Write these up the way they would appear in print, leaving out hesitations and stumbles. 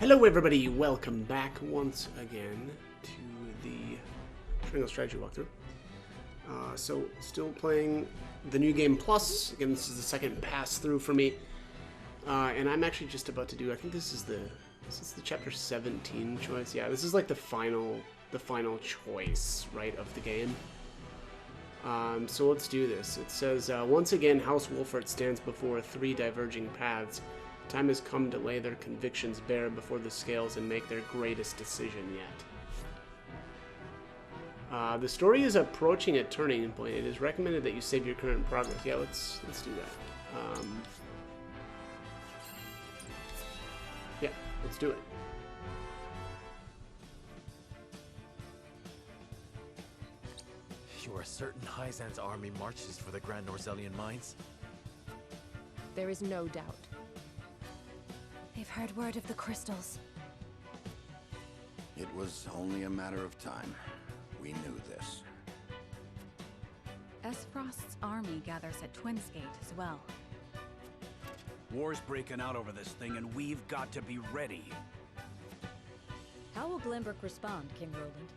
Hello everybody, welcome back once again to the Triangle Strategy walkthrough. So, still playing the new game Plus. Again, this is the second pass through for me. And I'm actually just about to do, I think this is the chapter 17 choice. Yeah, this is like the final choice, right, of the game. So let's do this. It says, once again, House Wolfert stands before three diverging paths. Time has come to lay their convictions bare before the scales and make their greatest decision yet. The story is approaching a turning point. It is recommended that you save your current progress. Yeah, let's do that. Yeah, let's do it. You are certain Hyzan's army marches for the Grand Norzellian mines? There is no doubt. They've heard word of the crystals. It was only a matter of time. We knew this. Esfrost's army gathers at Twinsgate as well. War's breaking out over this thing, and we've got to be ready. How will Glenbrook respond, King Roland?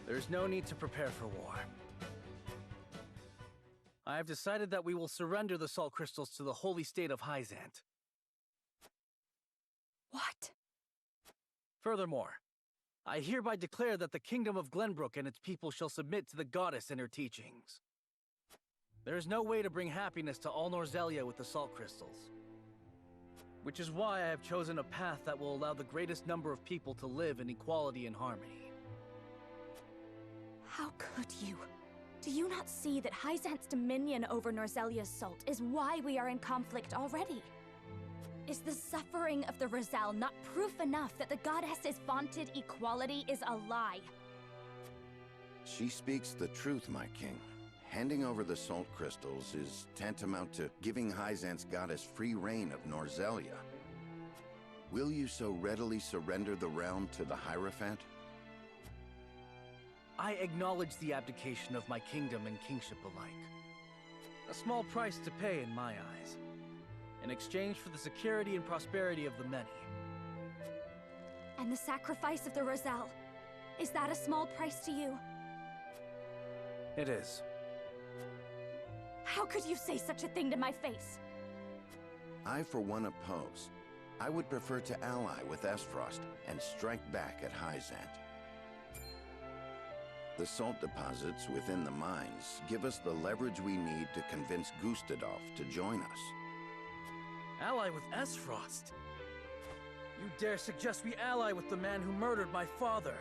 There's no need to prepare for war. I have decided that we will surrender the salt crystals to the holy state of Hyzant. What? Furthermore, I hereby declare that the kingdom of Glenbrook and its people shall submit to the goddess and her teachings. There is no way to bring happiness to all Norzellia with the salt crystals. Which is why I have chosen a path that will allow the greatest number of people to live in equality and harmony. How could you? Do you not see that Hyzant's dominion over Norzellia's salt is why we are in conflict already? Is the suffering of the Rosal not proof enough that the goddess's vaunted equality is a lie? She speaks the truth, my king. Handing over the salt crystals is tantamount to giving Hyzant's goddess free reign of Norzellia. Will you so readily surrender the realm to the Hierophant? I acknowledge the abdication of my kingdom and kingship alike. A small price to pay in my eyes, in exchange for the security and prosperity of the many. And the sacrifice of the Rosal, is that a small price to you? It is. How could you say such a thing to my face? I, for one, oppose. I would prefer to ally with Esfrost and strike back at Hyzant. The salt deposits within the mines give us the leverage we need to convince Gustadolf to join us. Ally with Esfrost? You dare suggest we ally with the man who murdered my father?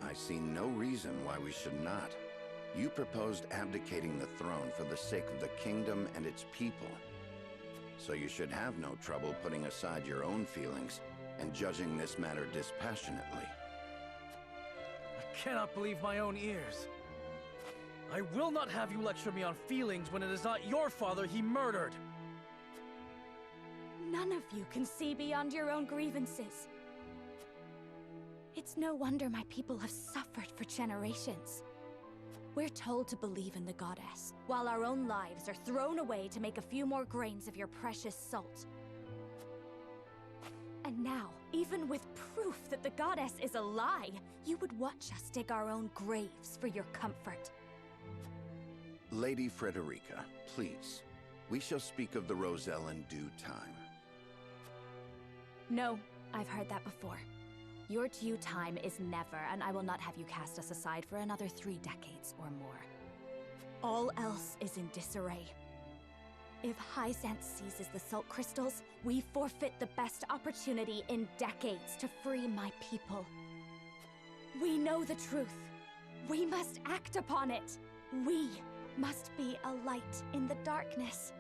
I see no reason why we should not. You proposed abdicating the throne for the sake of the kingdom and its people. So you should have no trouble putting aside your own feelings and judging this matter dispassionately. I cannot believe my own ears. I will not have you lecture me on feelings when it is not your father he murdered! None of you can see beyond your own grievances. It's no wonder my people have suffered for generations. We're told to believe in the goddess, while our own lives are thrown away to make a few more grains of your precious salt. And now, even with proof that the goddess is a lie, you would watch us dig our own graves for your comfort. Lady Frederica, please. We shall speak of the Rosal in due time. No, I've heard that before. Your due time is never, and I will not have you cast us aside for another 3 decades or more. All else is in disarray. If Hyzant seizes the salt crystals, we forfeit the best opportunity in decades to free my people. We know the truth. We must act upon it. We must be a light in the darkness.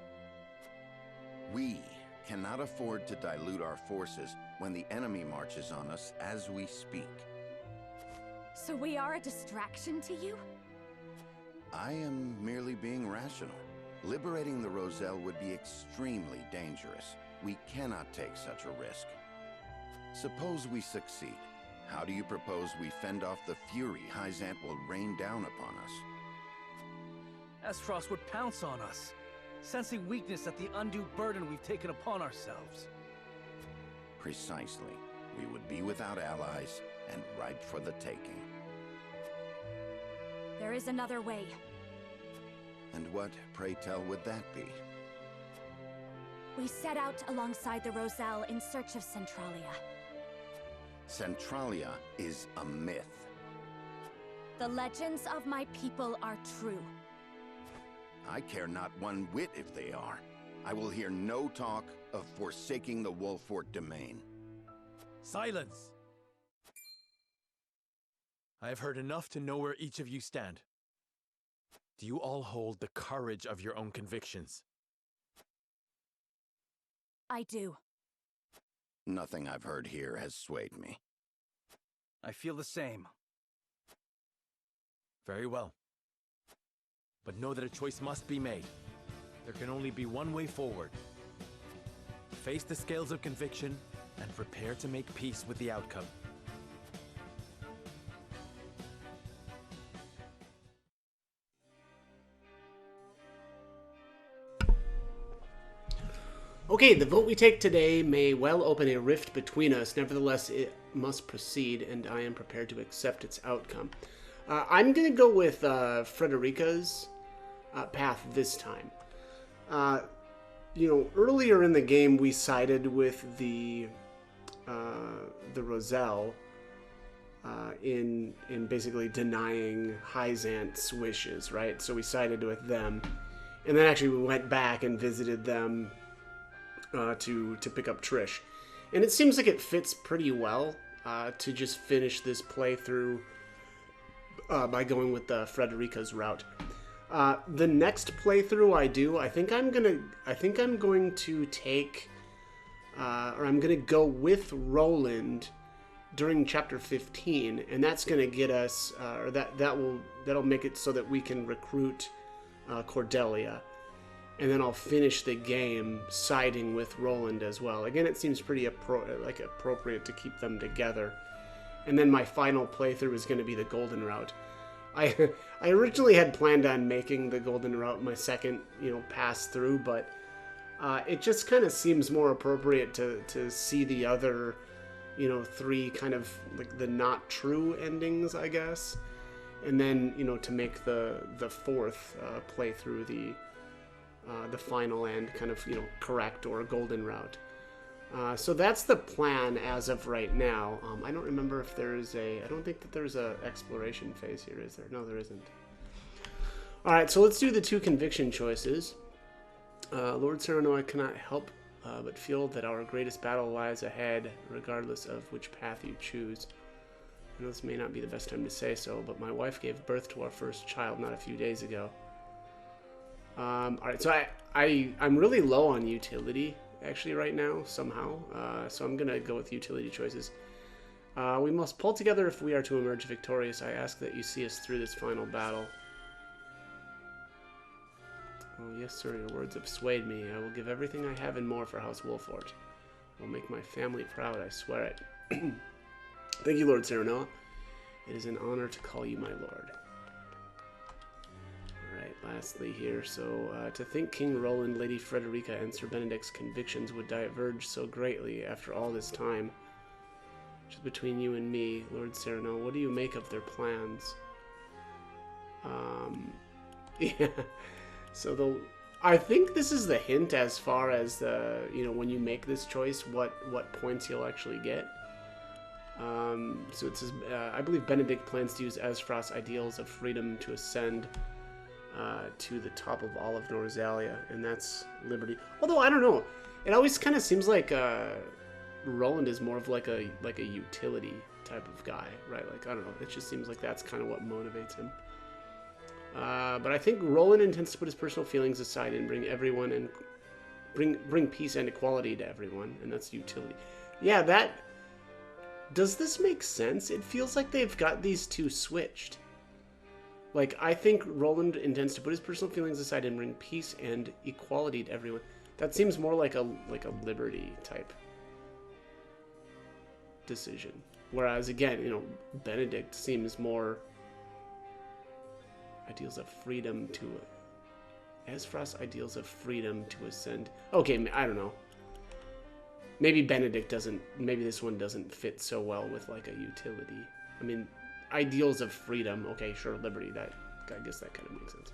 We cannot afford to dilute our forces when the enemy marches on us as we speak. So we are a distraction to you? I am merely being rational. Liberating the Rosal would be extremely dangerous. We cannot take such a risk. Suppose we succeed. How do you propose we fend off the fury Hyzant will rain down upon us? Esfrost would pounce on us. sensing weakness at the undue burden we've taken upon ourselves. Precisely. We would be without allies and ripe for the taking. There is another way. And what, pray tell, would that be? We set out alongside the Roselle in search of Centralia. Centralia is a myth. The legends of my people are true. I care not one whit if they are. I will hear no talk of forsaking the Wolfort domain. Silence! I have heard enough to know where each of you stand. Do you all hold the courage of your own convictions? I do. Nothing I've heard here has swayed me. I feel the same. Very well. But know that a choice must be made. There can only be one way forward. Face the scales of conviction and prepare to make peace with the outcome. Okay, the vote we take today may well open a rift between us. Nevertheless, it must proceed, and I am prepared to accept its outcome. I'm going to go with Frederica's path this time. Earlier in the game, we sided with the Roselle in basically denying Hyzant's wishes, right? So we sided with them, and then actually we went back and visited them to pick up Trish. And it seems like it fits pretty well to just finish this playthrough by going with the Frederica's route. The next playthrough I do, I think I'm going to take, or I'm going to go with Roland during chapter 15, and that's going to get us, or that'll make it so that we can recruit Cordelia. And then I'll finish the game siding with Roland as well. Again, it seems pretty appropriate to keep them together. And then my final playthrough is going to be the Golden Route. I originally had planned on making the Golden Route my second, pass through, but it just kind of seems more appropriate to see the other, three kind of like the not true endings, I guess. And then, to make the fourth playthrough the final and kind of, correct or golden route. So that's the plan as of right now. I don't remember if there's I don't think that there's a exploration phase here, is there? No, there isn't. All right, so let's do the two conviction choices. Lord Cyrano, I cannot help but feel that our greatest battle lies ahead, regardless of which path you choose. I know this may not be the best time to say so, but my wife gave birth to our first child not a few days ago. Alright, so I'm really low on utility, actually, right now, somehow. So I'm going to go with utility choices. We must pull together if we are to emerge victorious. I ask that you see us through this final battle. Oh, yes, sir, your words have swayed me. I will give everything I have and more for House Wolfort. I will make my family proud, I swear it. Thank you, Lord Cyrano. It is an honor to call you my lord. Lastly here, so to think King Roland, Lady Frederica, and Sir Benedict's convictions would diverge so greatly after all this time. Just between you and me, Lord Cyrano, what do you make of their plans? Yeah, so I think this is the hint as far as the, when you make this choice, what points you'll actually get. So it says, I believe Benedict plans to use Esfrost's ideals of freedom to ascend to the top of all of Norzalia, and that's liberty. Although I don't know, it always kind of seems like Roland is more of like a utility type of guy, right? Like, I don't know, it just seems like that's kind of what motivates him. But I think Roland intends to put his personal feelings aside and bring everyone and bring peace and equality to everyone, and that's utility. Yeah, does this make sense? It feels like they've got these two switched. Like, I think Roland intends to put his personal feelings aside and bring peace and equality to everyone. That seems more like a liberty type decision. Whereas, again, Benedict seems more ideals of freedom to Ezfrost's ideals of freedom to ascend. Okay, I don't know. Maybe Benedict doesn't, maybe this one doesn't fit so well with like a utility. I mean, ideals of freedom. Okay, sure, liberty. I guess that kind of makes sense.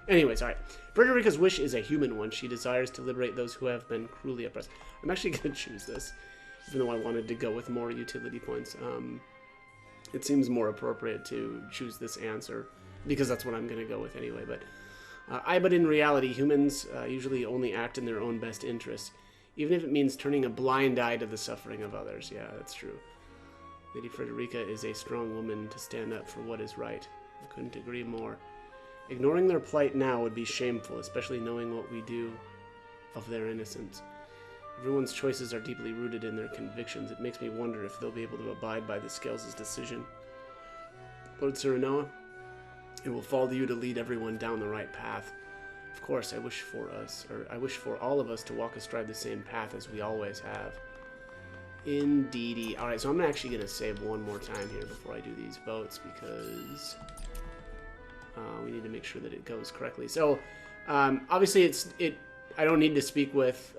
Anyways, all right. Frederica's wish is a human one. She desires to liberate those who have been cruelly oppressed. I'm actually going to choose this, even though I wanted to go with more utility points. It seems more appropriate to choose this answer, because that's what I'm going to go with anyway. But in reality, humans usually only act in their own best interests, even if it means turning a blind eye to the suffering of others. Yeah, that's true. Lady Frederica is a strong woman to stand up for what is right. I couldn't agree more. Ignoring their plight now would be shameful, especially knowing what we do of their innocence. Everyone's choices are deeply rooted in their convictions. It makes me wonder if they'll be able to abide by the Scales' decision. Lord Serenoa, it will fall to you to lead everyone down the right path. Of course, I wish for all of us to walk astride the same path as we always have. Indeedy. Alright, so I'm actually going to save one more time here before I do these votes, because we need to make sure that it goes correctly. So, obviously, I don't need to speak with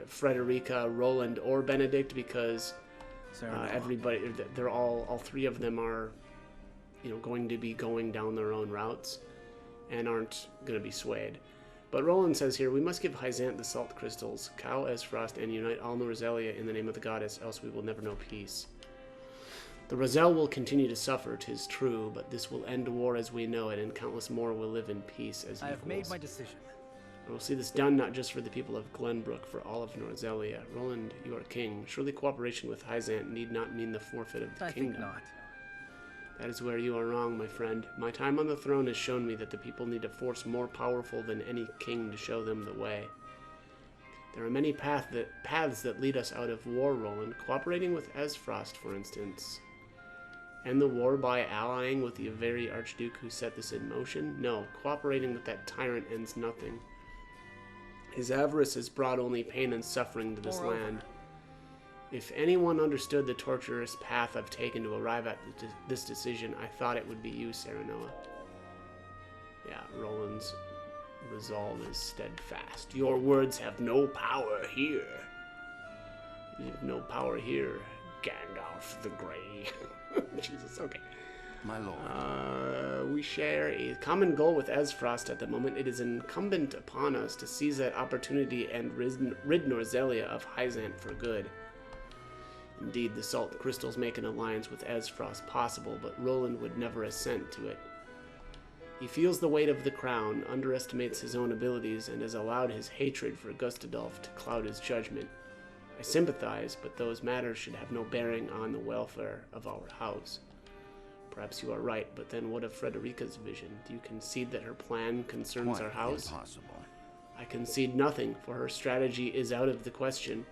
Frederica, Roland, or Benedict, because everybody, they're all three of them are, going to be going down their own routes and aren't going to be swayed. But Roland says here, we must give Hyzant the salt crystals, cow Ezfrost, and unite all Norzelia in the name of the goddess, else we will never know peace. The Roselle will continue to suffer, 'tis true, but this will end war as we know it, and countless more will live in peace as equals. I have made my decision. I will see this done not just for the people of Glenbrook, for all of Norzelia. Roland, you are king. Surely cooperation with Hyzant need not mean the forfeit of the kingdom. I think not. That is where you are wrong, my friend. My time on the throne has shown me that the people need a force more powerful than any king to show them the way. There are many paths that lead us out of war, Roland. Cooperating with Ezfrost, for instance. End the war by allying with the very Archduke who set this in motion? No, cooperating with that tyrant ends nothing. His avarice has brought only pain and suffering to this land. If anyone understood the torturous path I've taken to arrive at this decision, I thought it would be you, Serenoa. Yeah, Roland's resolve is steadfast. Your words have no power here. You have no power here, Gandalf the Grey. Jesus, okay. My lord. We share a common goal with Ezfrost at the moment. It is incumbent upon us to seize that opportunity and rid Norzelia of Hyzant for good. Indeed, the salt crystals make an alliance with Ezfrost possible, but Roland would never assent to it. He feels the weight of the crown, underestimates his own abilities, and has allowed his hatred for Gustadolf to cloud his judgment. I sympathize, but those matters should have no bearing on the welfare of our house. Perhaps you are right, but then what of Frederica's vision? Do you concede that her plan concerns our house? Impossible. I concede nothing, for her strategy is out of the question.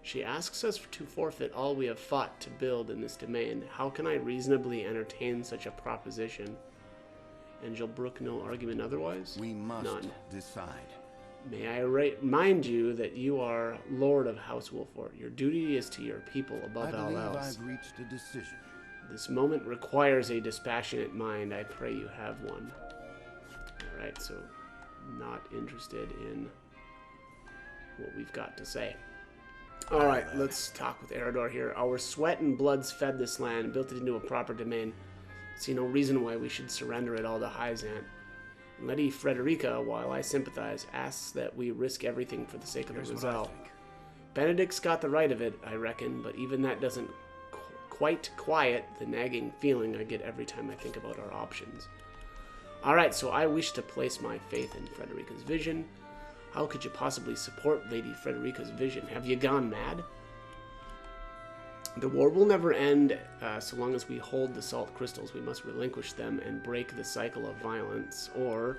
She asks us to forfeit all we have fought to build in this domain. How can I reasonably entertain such a proposition? And shall brook no argument otherwise? We must None. decide. May I remind you that you are Lord of House Wolfort. Your duty is to your people above all else. I've reached a decision. This moment requires a dispassionate mind. I pray you have one. Alright, so not interested in what we've got to say. Alright, let's talk with Eredor here. Our sweat and bloods fed this land, built it into a proper domain. See no reason why we should surrender it all to Hyzant. And Lady Frederica, while I sympathize, asks that we risk everything for the sake of the Roselle. Benedict's got the right of it, I reckon, but even that doesn't quite quiet the nagging feeling I get every time I think about our options. Alright, so I wish to place my faith in Frederica's vision. How could you possibly support Lady Frederica's vision? Have you gone mad? The war will never end so long as we hold the salt crystals. We must relinquish them and break the cycle of violence, or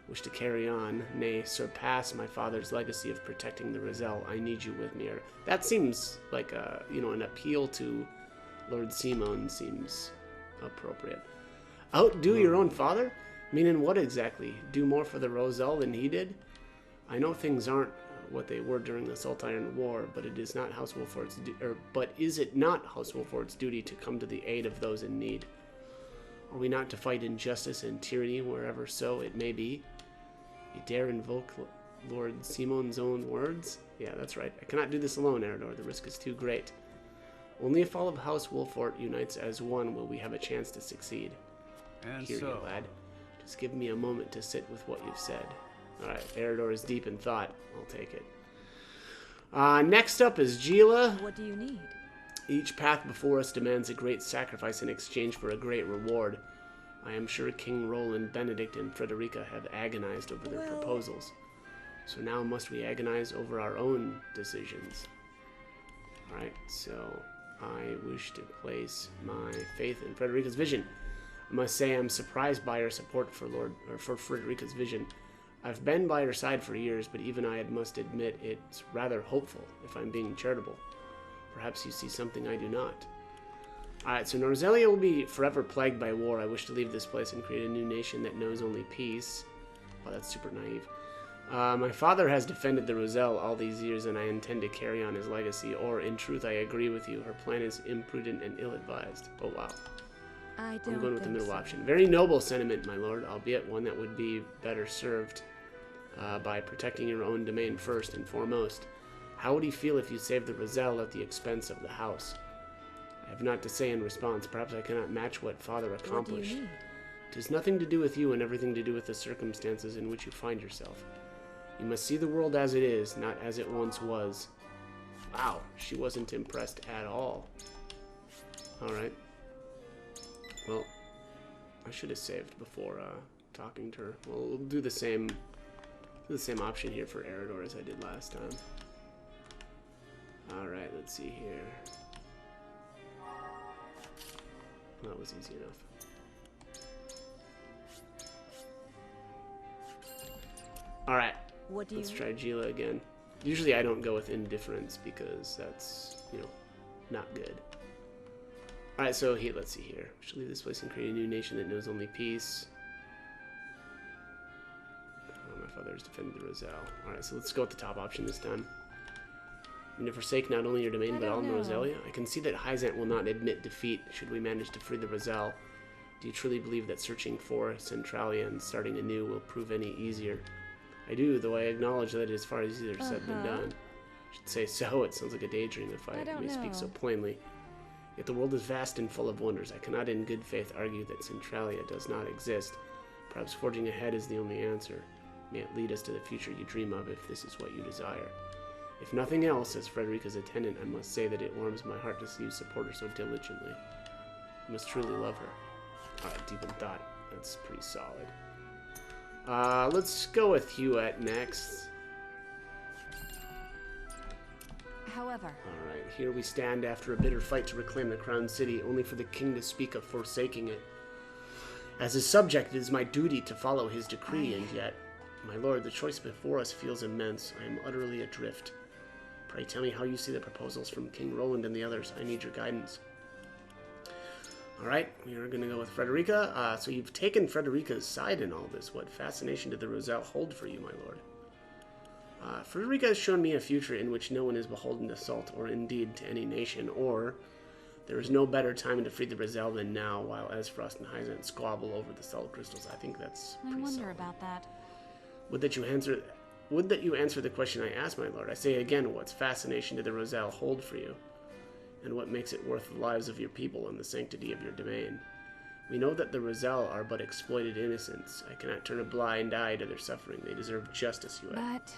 wish to carry on, nay, surpass my father's legacy of protecting the Roselle. I need you with me. That seems like an appeal to Lord Simon seems appropriate. Outdo your own father? Meaning what exactly? Do more for the Roselle than he did? I know things aren't what they were during the Saltire War, but it is not House Wolfort's is it not House Wolfort's duty to come to the aid of those in need? Are we not to fight injustice and tyranny wherever so it may be? You dare invoke Lord Simon's own words? Yeah, that's right. I cannot do this alone, Eridor. The risk is too great. Only if all of House Wolfort unites as one will we have a chance to succeed. And Hear so, you, lad. Just give me a moment to sit with what you've said. Alright, Eridor is deep in thought. I'll take it. Next up is Gila. What do you need? Each path before us demands a great sacrifice in exchange for a great reward. I am sure King Roland, Benedict, and Frederica have agonized over their proposals. So now must we agonize over our own decisions. Alright, so I wish to place my faith in Frederica's vision. I must say I'm surprised by her support for Frederica's vision. I've been by her side for years, but even I must admit it's rather hopeful, if I'm being charitable. Perhaps you see something I do not. Alright, so Norzelia will be forever plagued by war. I wish to leave this place and create a new nation that knows only peace. Oh, that's super naive. My father has defended the Roselle all these years, and I intend to carry on his legacy. Or, in truth, I agree with you. Her plan is imprudent and ill-advised. Oh, wow. I'm going with the middle option. Very noble sentiment, my lord, albeit one that would be better served by protecting your own domain first and foremost. How would he feel if you saved the Roselle at the expense of the house? I have not to say in response. Perhaps I cannot match what father accomplished. What do you need? It has nothing to do with you and everything to do with the circumstances in which you find yourself. You must see the world as it is, not as it once was. Wow, she wasn't impressed at all. Alright. Well, I should have saved before talking to her. Well, we'll do the same option here for Eridor as I did last time. Alright, let's see here. That was easy enough. Alright, let's try Gila again. Usually I don't go with indifference because that's, not good. Alright, so here, let's see here. We should leave this place and create a new nation that knows only peace. Oh, my father has defended the Roselle. Alright, so let's go with the top option this time. And to forsake not only your domain, but all Norzelia. I can see that Hyzant will not admit defeat should we manage to free the Roselle. Do you truly believe that searching for Centralia and starting anew will prove any easier? I do, though I acknowledge that it is far easier said than done. I should say so. It sounds like a daydream if I may speak so plainly. Yet the world is vast and full of wonders. I cannot in good faith argue that Centralia does not exist. Perhaps forging ahead is the only answer. May it lead us to the future you dream of if this is what you desire. If nothing else, as Frederica's attendant, I must say that it warms my heart to see you support her so diligently. You must truly love her. Alright, deep in thought. That's pretty solid. Let's go with Huet next. However, Alright, here we stand after a bitter fight to reclaim the crown city, only for the king to speak of forsaking it. As his subject, it is my duty to follow his decree, and yet, my lord, the choice before us feels immense. I am utterly adrift. Pray tell me how you see the proposals from King Roland and the others. I need your guidance. Alright, we are going to go with Frederica. So you've taken Frederica's side in all this. What fascination did the Roselle hold for you, my lord? Frederica has shown me a future in which no one is beholden to salt, or indeed to any nation, or there is no better time to free the Roselle than now, while Esfrost and Hyzant squabble over the salt crystals. I think that's pretty solid. about that. Would that you answer the question I asked, my lord. I say again, what fascination did the Roselle hold for you? And what makes it worth the lives of your people and the sanctity of your domain? We know that the Roselle are but exploited innocents. I cannot turn a blind eye to their suffering. They deserve justice, Huet. But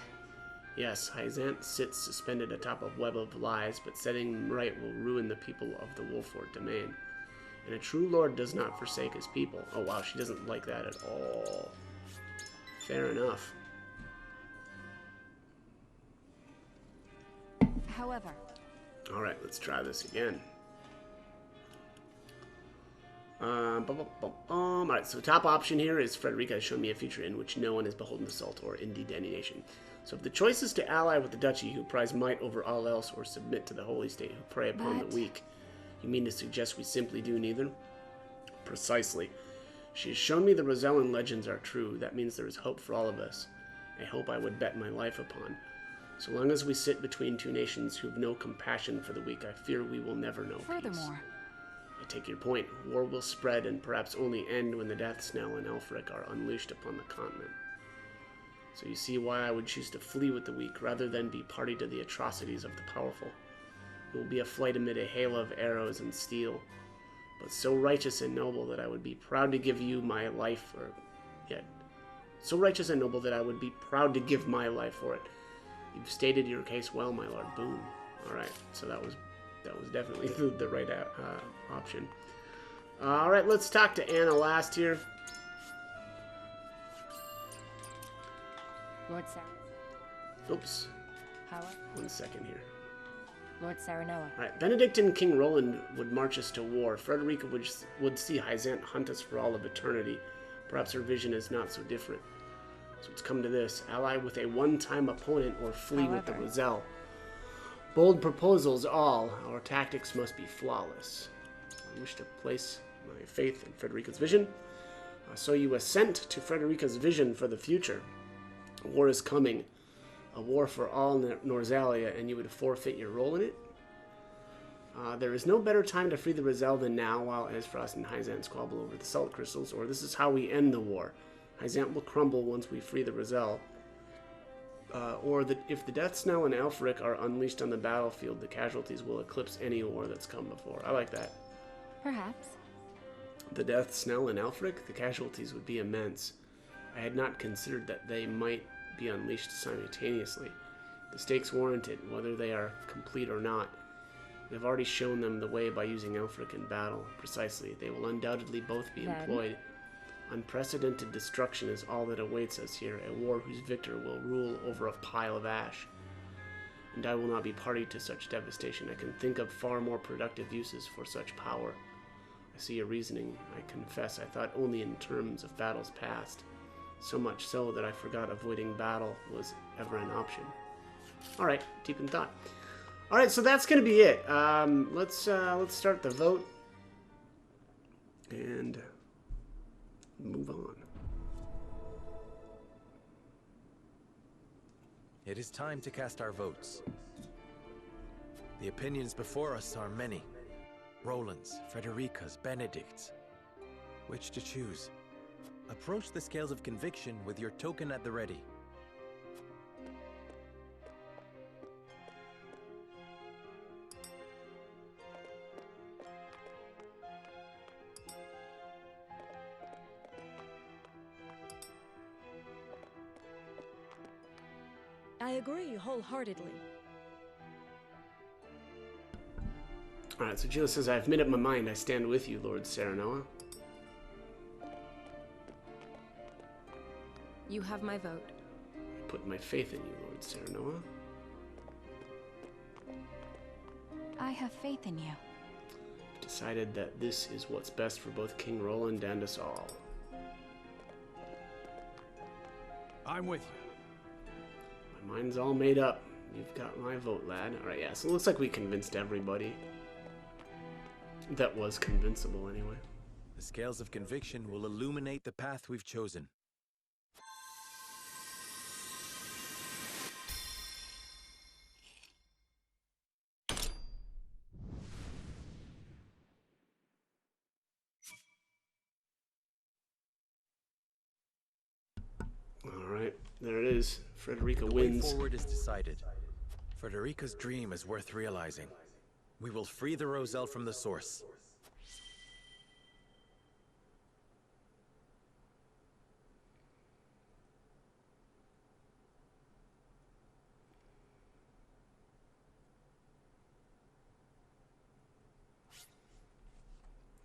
Yes, Hyzant sits suspended atop a web of lies, but setting them right will ruin the people of the Wolfort domain. And a true lord does not forsake his people. Oh wow, she doesn't like that at all. Fair enough. however, Alright, let's try this again. Alright, so top option here is Frederica has shown me a future in which no one is beholden to salt or indeed any nation. So if the choice is to ally with the duchy, who prize might over all else, or submit to the holy state, who prey upon the weak, you mean to suggest we simply do neither? Precisely. She has shown me the Rosellan legends are true. That means there is hope for all of us. A hope I would bet my life upon. So long as we sit between two nations who have no compassion for the weak, I fear we will never know peace. furthermore, I take your point. War will spread and perhaps only end when the death knell and Elfric are unleashed upon the continent. So you see why I would choose to flee with the weak rather than be party to the atrocities of the powerful. It will be a flight amid a hail of arrows and steel, but so righteous and noble that I would be proud to give you my life, so righteous and noble that I would be proud to give my life for it. You've stated your case well, my lord. Boom. All right, so that was definitely the right option. All right, let's talk to Anna last here. Lord Sar... Oops. Howard? 1 second here. Lord Saranoa. All right, Benedict and King Roland would march us to war. Frederica would see Hyzant hunt us for all of eternity. Perhaps her vision is not so different. So it's come to this. Ally with a one-time opponent or flee with the Roselle. Bold proposals all. Our tactics must be flawless. I wish to place my faith in Frederica's vision. So you assent to Frederica's vision for the future. A war is coming. A war for all Norzalia, and you would forfeit your role in it? There is no better time to free the Roselle than now, while Esfrost and Hyzant squabble over the salt crystals, or this is how we end the war. Hyzant will crumble once we free the Roselle. If the Death Snell and Alfric are unleashed on the battlefield, the casualties will eclipse any war that's come before. I like that. Perhaps. The Death Snell and Alfric, the casualties would be immense. I had not considered that they might be unleashed simultaneously. The stakes warrant it, whether they are complete or not. We have already shown them the way by using Alfric in battle. Precisely. They will undoubtedly both be employed. Unprecedented destruction is all that awaits us here, a war whose victor will rule over a pile of ash. And I will not be party to such devastation. I can think of far more productive uses for such power. I see your reasoning. I confess I thought only in terms of battles past. So much so that I forgot avoiding battle was ever an option. Alright, deep in thought. Alright, so that's going to be it. Let's start the vote. And move on. It is time to cast our votes. The opinions before us are many. Roland's, Frederica's, Benedict's. Which to choose? Approach the scales of conviction with your token at the ready. I agree wholeheartedly. Alright, so Gila says, I've made up my mind. I stand with you, Lord Saranoa. You have my vote. I put my faith in you, Lord Saranoa. I have faith in you. I've decided that this is what's best for both King Roland and us all. I'm with you. My mind's all made up. You've got my vote, lad. Alright, yeah, so it looks like we convinced everybody. That was convincible, anyway. The scales of conviction will illuminate the path we've chosen. Alright, there it is. Frederica The wins. way forward is decided. Frederica's dream is worth realizing. We will free the Roselle from the source.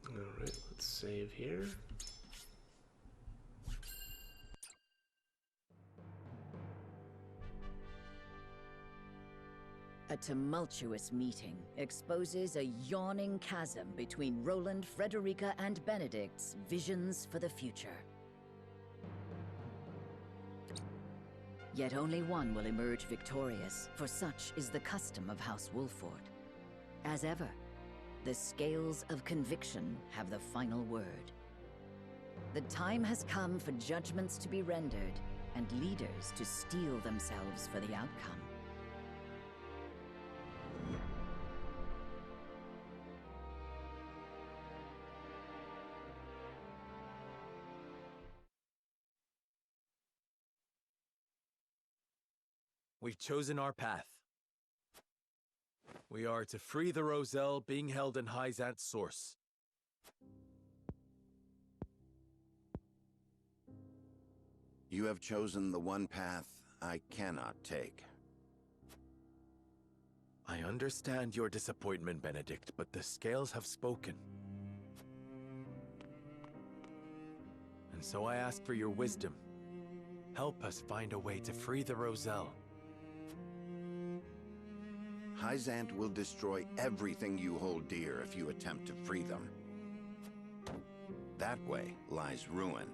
Alright, let's save here. A tumultuous meeting exposes a yawning chasm between Roland, Frederica, and Benedict's visions for the future. Yet only one will emerge victorious, for such is the custom of House Wolford. As ever, the scales of conviction have the final word. The time has come for judgments to be rendered, and leaders to steel themselves for the outcome. We've chosen our path. We are to free the Roselle being held in Hyzant's source. You have chosen the one path I cannot take. I understand your disappointment, Benedict, but the scales have spoken. And so I ask for your wisdom. Help us find a way to free the Roselle. Hyzant will destroy everything you hold dear if you attempt to free them. That way lies ruin.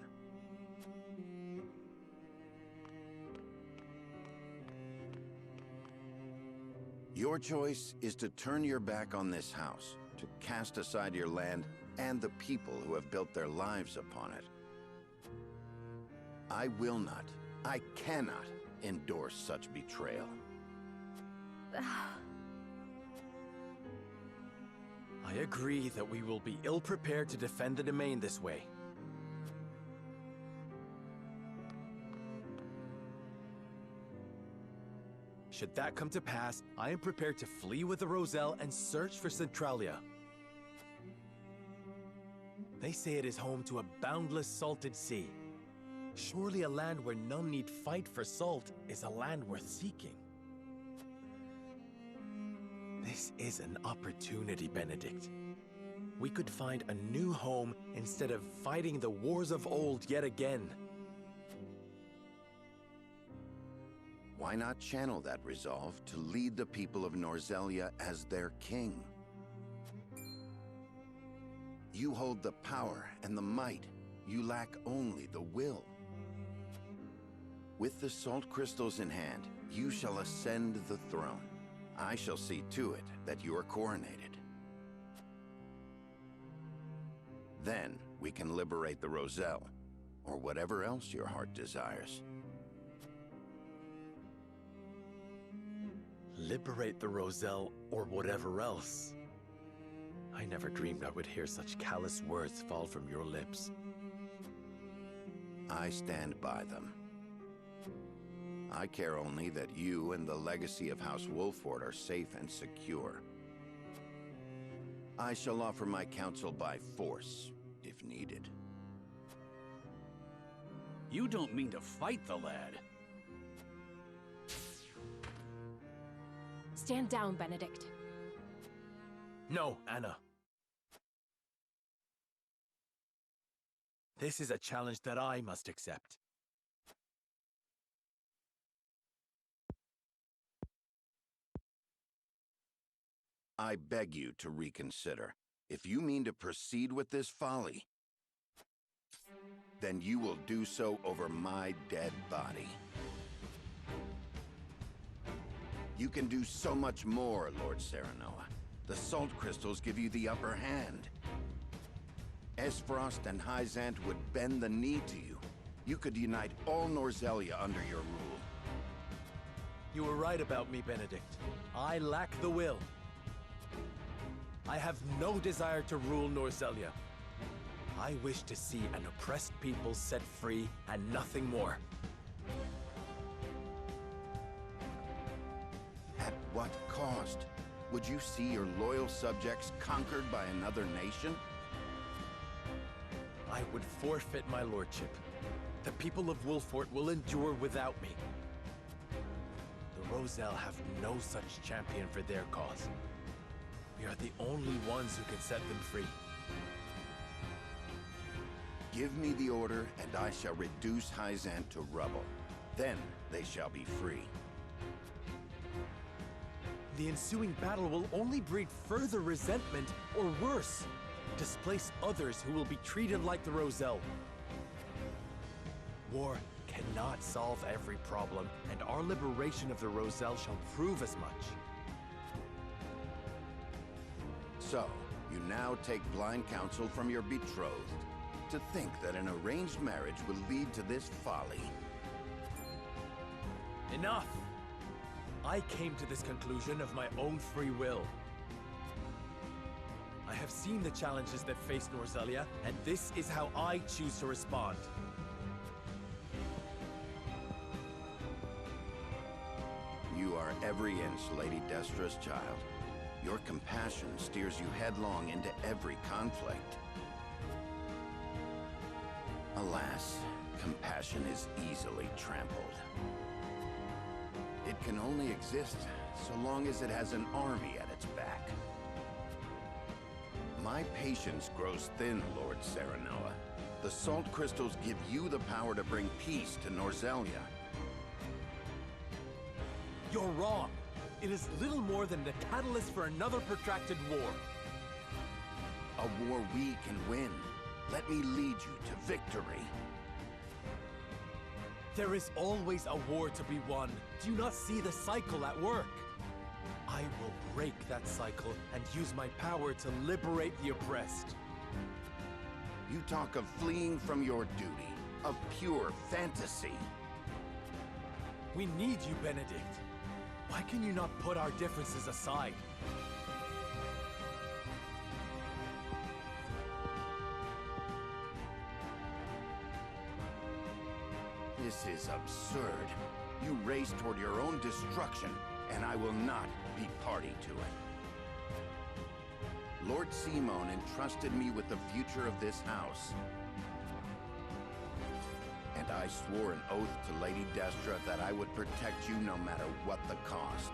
Your choice is to turn your back on this house, to cast aside your land and the people who have built their lives upon it. I will not, I cannot endorse such betrayal. I agree that we will be ill-prepared to defend the domain this way. Should that come to pass, I am prepared to flee with the Roselle and search for Centralia. They say it is home to a boundless salted sea. Surely a land where none need fight for salt is a land worth seeking. This is an opportunity, Benedict. We could find a new home instead of fighting the wars of old yet again. Why not channel that resolve to lead the people of Norzelia as their king? You hold the power and the might. You lack only the will. With the salt crystals in hand, you shall ascend the throne. I shall see to it that you are coronated. Then we can liberate the Roselle, or whatever else your heart desires. Liberate the Roselle, or whatever else. I never dreamed I would hear such callous words fall from your lips. I stand by them. I care only that you and the legacy of House Wolford are safe and secure. I shall offer my counsel by force, if needed. You don't mean to fight the lad. Stand down, Benedict. No, Anna. This is a challenge that I must accept. I beg you to reconsider. If you mean to proceed with this folly, then you will do so over my dead body. You can do so much more, Lord Serenoa. The salt crystals give you the upper hand. Esfrost and Hyzant would bend the knee to you. You could unite all Norzelia under your rule. You were right about me, Benedict. I lack the will. I have no desire to rule Norzelia. I wish to see an oppressed people set free and nothing more. At what cost? Would you see your loyal subjects conquered by another nation? I would forfeit my lordship. The people of Wolfort will endure without me. The Roselle have no such champion for their cause. We are the only ones who can set them free. Give me the order, and I shall reduce Hyzant to rubble. Then they shall be free. The ensuing battle will only breed further resentment, or worse, displace others who will be treated like the Roselle. War cannot solve every problem, and our liberation of the Roselle shall prove as much. So, you now take blind counsel from your betrothed. To think that an arranged marriage will lead to this folly. Enough! I came to this conclusion of my own free will. I have seen the challenges that face Norzelia, and this is how I choose to respond. every inch Lady Destra's child. Your compassion steers you headlong into every conflict. Alas, compassion is easily trampled. It can only exist so long as it has an army at its back. My patience grows thin, Lord Serenoa. The salt crystals give you the power to bring peace to Norzelia. You're wrong. It is little more than the catalyst for another protracted war. A war we can win. Let me lead you to victory. There is always a war to be won. Do you not see the cycle at work? I will break that cycle and use my power to liberate the oppressed. You talk of fleeing from your duty, of pure fantasy. We need you, Benedict. Why can you not put our differences aside? This is absurd. You race toward your own destruction, and I will not be party to it. Lord Simon entrusted me with the future of this house. And I swore an oath to Lady Destra that I would protect you no matter what the cost.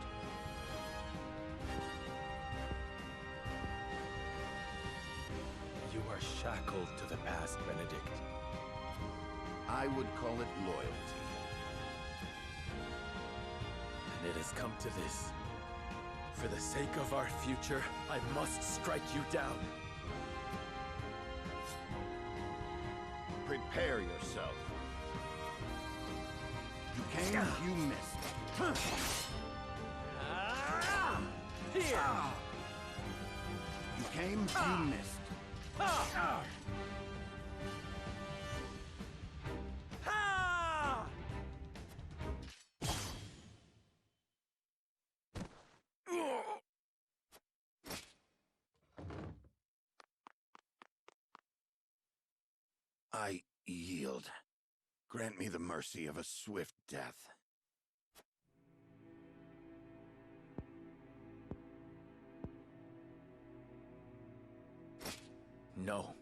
You are shackled to the past, Benedict. I would call it loyalty. And it has come to this. For the sake of our future, I must strike you down. Prepare yourself. You came, you missed. Here! You came, you missed. I yield. Grant me the mercy of a swift death. No.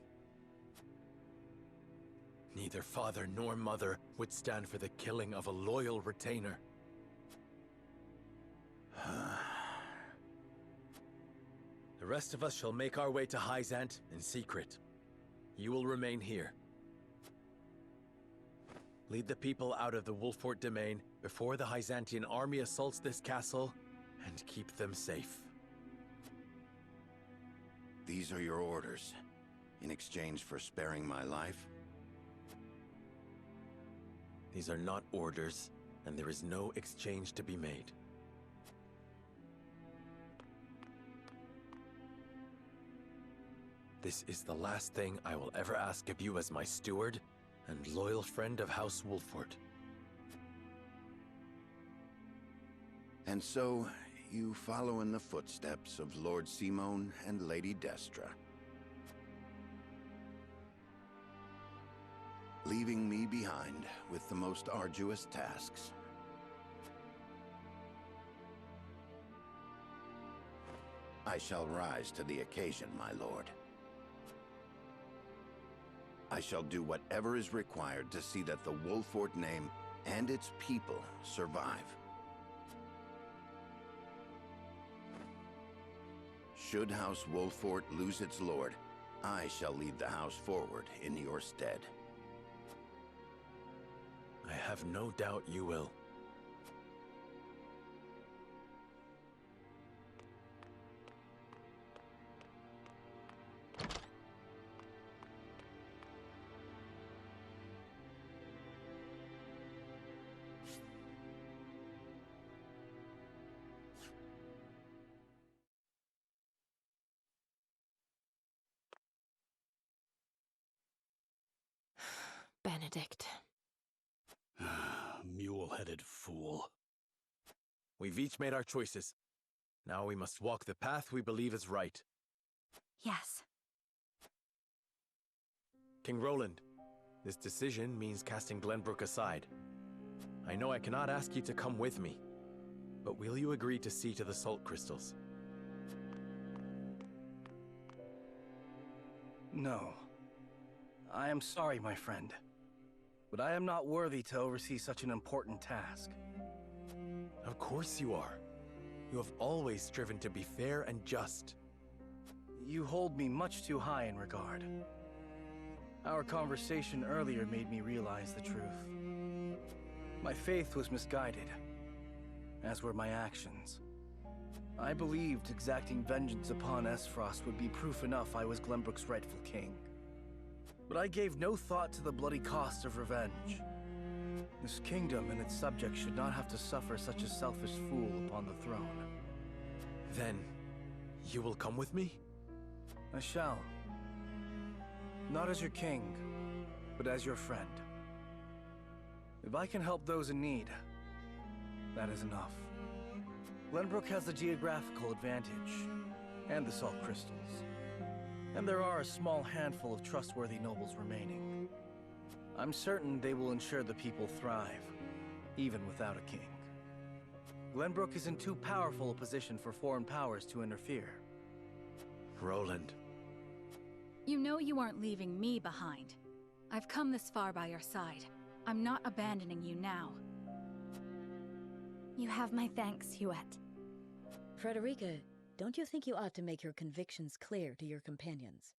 Neither father nor mother would stand for the killing of a loyal retainer. The rest of us shall make our way to Hyzant in secret. You will remain here. Lead the people out of the Wolfort domain before the Hyzantian army assaults this castle, and keep them safe. These are your orders, in exchange for sparing my life? These are not orders, and there is no exchange to be made. This is the last thing I will ever ask of you as my steward and loyal friend of House Wolfort. And so, you follow in the footsteps of Lord Simon and Lady Destra, leaving me behind with the most arduous tasks. I shall rise to the occasion, my lord. I shall do whatever is required to see that the Wolfort name and its people survive. Should House Wolfort lose its lord, I shall lead the house forward in your stead. I have no doubt you will. Benedict. Mule-headed fool. We've each made our choices. Now we must walk the path we believe is right. Yes. King Roland, this decision means casting Glenbrook aside. I know I cannot ask you to come with me, But will you agree to see to the salt crystals? No. I am sorry, my friend. But I am not worthy to oversee such an important task. Of course you are. You have always striven to be fair and just. You hold me much too high in regard. Our conversation earlier made me realize the truth. My faith was misguided, as were my actions. I believed exacting vengeance upon Esfrost would be proof enough I was Glenbrook's rightful king. But I gave no thought to the bloody cost of revenge. This kingdom and its subjects should not have to suffer such a selfish fool upon the throne. Then, you will come with me? I shall. Not as your king, but as your friend. If I can help those in need, that is enough. Glenbrook has the geographical advantage, and the salt crystals. And there are a small handful of trustworthy nobles remaining. I'm certain they will ensure the people thrive, even without a king. Glenbrook is in too powerful a position for foreign powers to interfere. Roland. You know you aren't leaving me behind. I've come this far by your side. I'm not abandoning you now. You have my thanks, Huette. Frederica, don't you think you ought to make your convictions clear to your companions?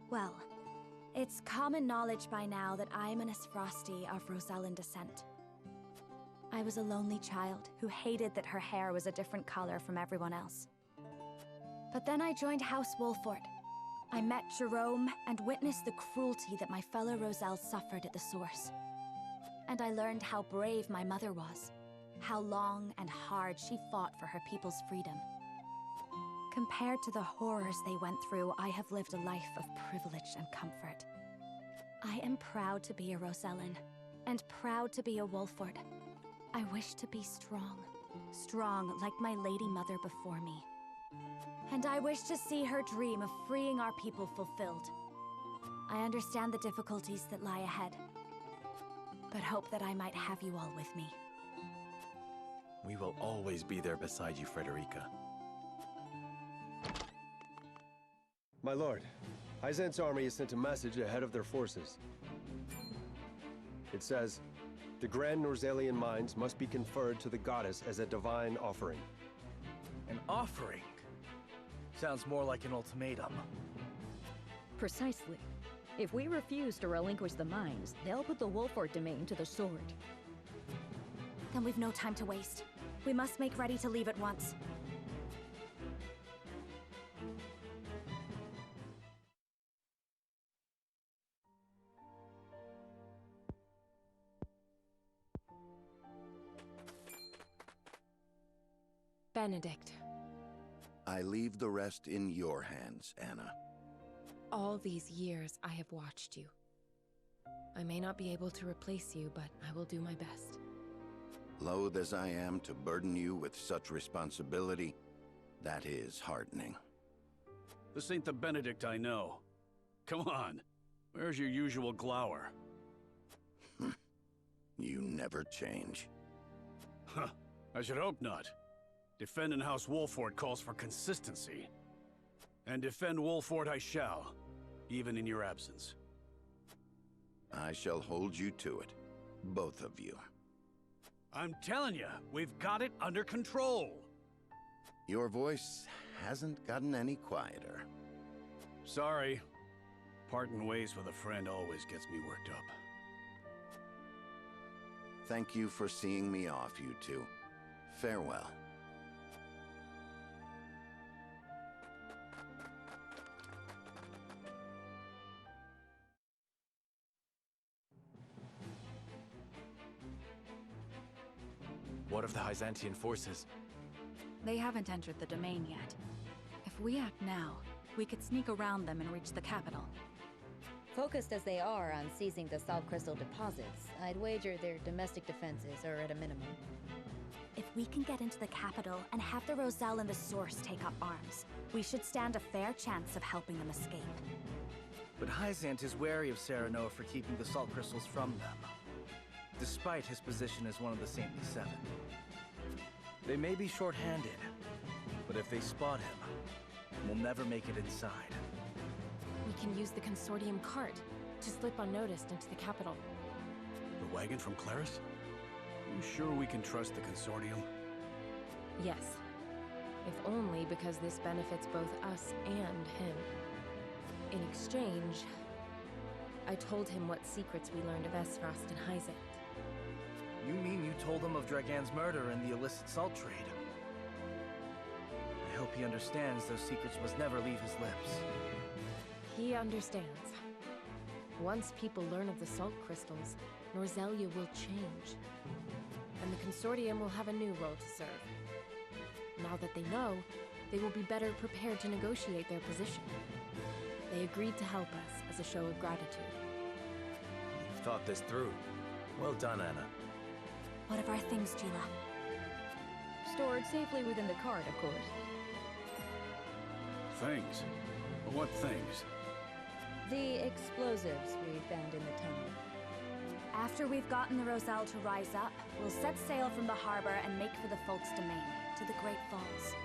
Well, it's common knowledge by now that I'm an Esfrosti of Rosellan descent. I was a lonely child who hated that her hair was a different color from everyone else. But then I joined House Wolford. I met Jerome and witnessed the cruelty that my fellow Roselle suffered at the source. And I learned how brave my mother was, how long and hard she fought for her people's freedom. Compared to the horrors they went through, I have lived a life of privilege and comfort. I am proud to be a Rosellan, and proud to be a Wolford. I wish to be strong, strong like my lady mother before me. And I wish to see her dream of freeing our people fulfilled. I understand the difficulties that lie ahead, but hope that I might have you all with me. We will always be there beside you, Frederica. My lord, Hyzant's army has sent a message ahead of their forces. It says, the Grand Norzalian mines must be conferred to the goddess as a divine offering. An offering? Sounds more like an ultimatum. Precisely. If we refuse to relinquish the mines, they'll put the Wolford domain to the sword. Then we've no time to waste. We must make ready to leave at once. Benedict. I leave the rest in your hands, Anna. All these years I have watched you. I may not be able to replace you, but I will do my best. Loath as I am to burden you with such responsibility, that is heartening. This ain't the Benedict I know. Come on, where's your usual glower? You never change. Huh, I should hope not. Defending House Wolford calls for consistency. And defend Wolford I shall, even in your absence. I shall hold you to it, both of you. I'm telling you, we've got it under control. Your voice hasn't gotten any quieter. Sorry. Parting ways with a friend always gets me worked up. Thank you for seeing me off, you two. Farewell. What of the Hyzantian forces? They haven't entered the domain yet. If we act now, we could sneak around them and reach the capital. Focused as they are on seizing the salt crystal deposits, I'd wager their domestic defenses are at a minimum. If we can get into the capital and have the Roselle and the Source take up arms, we should stand a fair chance of helping them escape. But Hyzant is wary of Serenoa for keeping the salt crystals from them, despite his position as one of the Saintly Seven. They may be short-handed, but if they spot him, we'll never make it inside. We can use the Consortium cart to slip unnoticed into the capital. The wagon from Claris? You sure we can trust the Consortium? Yes. If only because this benefits both us and him. In exchange, I told him what secrets we learned of Esfrost and Hyzant. You mean you told him of Dragan's murder and the illicit salt trade? I hope he understands those secrets must never leave his lips. He understands. Once people learn of the salt crystals, Norzelia will change. And the Consortium will have a new role to serve. Now that they know, they will be better prepared to negotiate their position. They agreed to help us as a show of gratitude. You've thought this through. Well done, Anna. What of our things, Gila? Stored safely within the cart, of course. Things? What things? The explosives we found in the tunnel. After we've gotten the Roselle to rise up, we'll set sail from the harbor and make for the Folk's Domain, to the Great Falls.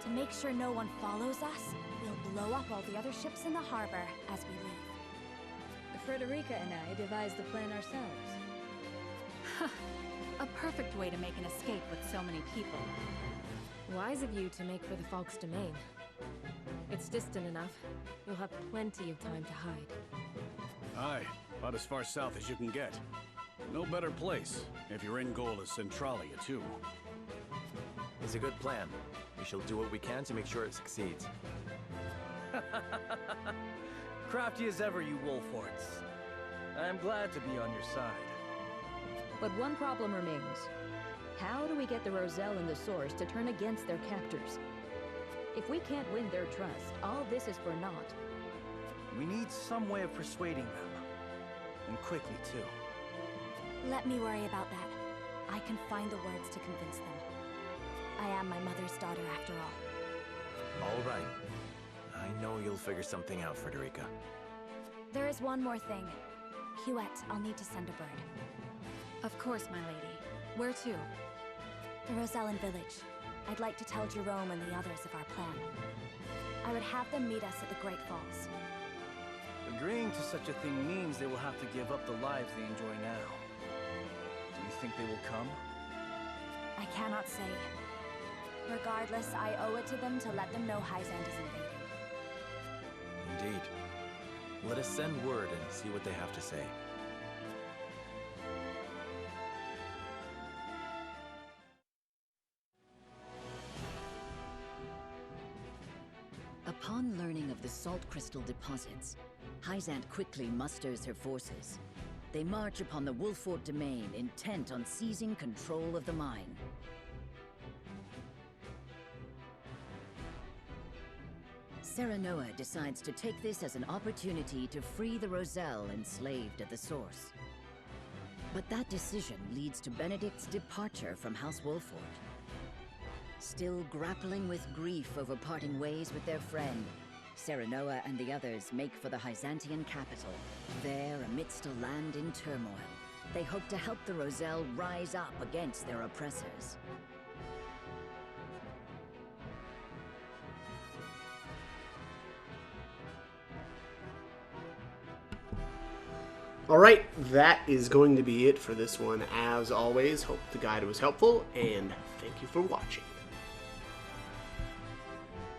To make sure no one follows us, we'll blow up all the other ships in the harbor as we leave. Frederica and I devised the plan ourselves. A perfect way to make an escape with so many people. Wise of you to make for the Falk's Domain. It's distant enough. You'll have plenty of time to hide. Aye, about as far south as you can get. No better place, if your end goal is Centralia, too. It's a good plan. We shall do what we can to make sure it succeeds. Crafty as ever, you Wolforts. I am glad to be on your side. But one problem remains. How do we get the Roselle and the Source to turn against their captors? If we can't win their trust, all this is for naught. We need some way of persuading them. And quickly, too. Let me worry about that. I can find the words to convince them. I am my mother's daughter, after all. All right. I know you'll figure something out, Frederica. There is one more thing. Huette, I'll need to send a bird. Of course, my lady. Where to? The Rosellan village. I'd like to tell Jerome and the others of our plan. I would have them meet us at the Great Falls. Agreeing to such a thing means they will have to give up the lives they enjoy now. Do you think they will come? I cannot say. Regardless, I owe it to them to let them know Hyzant is invading. Indeed. Let us send word and see what they have to say. Upon learning of the salt crystal deposits, Hyzant quickly musters her forces. They march upon the Wolfort domain, intent on seizing control of the mine. Serenoa decides to take this as an opportunity to free the Roselle enslaved at the Source. But that decision leads to Benedict's departure from House Wolfort. Still grappling with grief over parting ways with their friend, Serenoa and the others make for the Hyzantian capital. There, amidst a land in turmoil, they hope to help the Roselle rise up against their oppressors. Alright, that is going to be it for this one. As always, hope the guide was helpful, and thank you for watching.